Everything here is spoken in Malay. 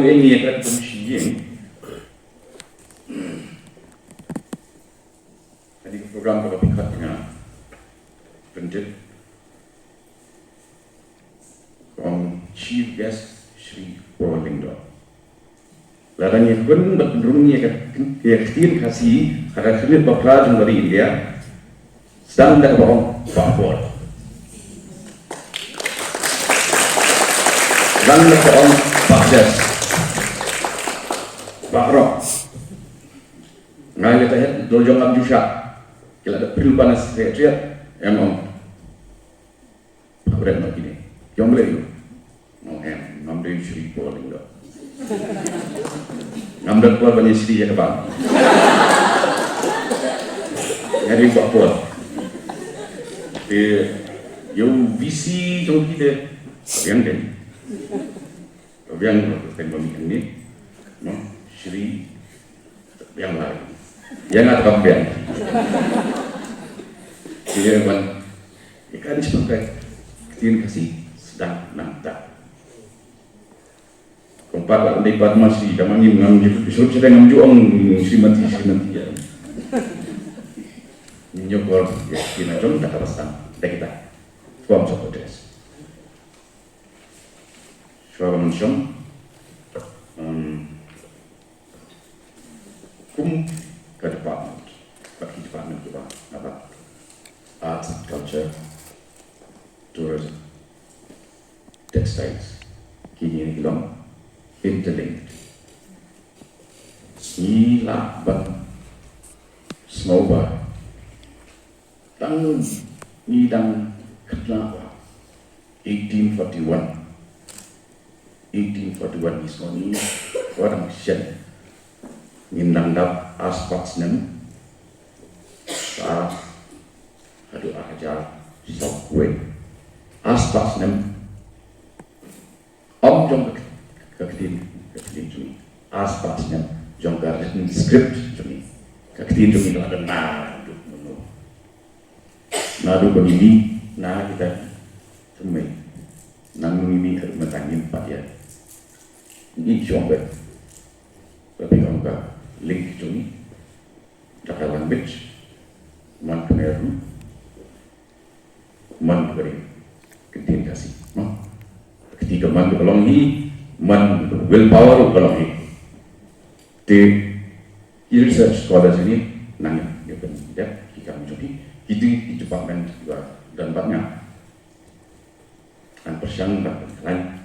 Yung ini akan bersihin. Jadi program kepikat dengan printed from Chief Guest Sri Purwolinggo. Ladangnya pun berundungnya ketin kasih karena sulit berpelajar dari India sedang tak bohong Pak dan orang Pak Jas, Pak Rock, ngai kita lihat dojong abjusha, kita ada perubahan sekretariat yang Pak Berat nak ini, yang boleh ngambil Sri Purwolinggo, ngambil keluar banyak Sri yang kebang, nyari Pak Puan, yang visi jom kita yang kan. Yang tembak ini, Sri yang lain, yang ada kampanye. Dia ikan sebagai ketin kasih sedang nanti. Kompak lebat masih, kami mengambil disuruh sedang menjuang simati ya. Nyokor ya, kita jom tak pasang, kita form supporters. Suara mensyong ke department kita apa arts and culture, tourism, textiles, kini ini bilang interlinked. Ila bang smoba tang idang kenapa 1841 is only orang Shen nindang aspatsnem sa hadu ajar sokwe aspatsnem jong keketin juni aspatsnem jong written script juni keketin juni ada nadu begini kita semai namun ini harus mentangin Pak ya. Ini coba, tapi angka link ini, Jakarta language, man kemeru, man beri ketin kasih, ketika man berlongi, man willpower berlongi. Di research scholars ini nanya, dia pendidik, kita mencoba, itu di department juga dan banyak. Dan persiapan lain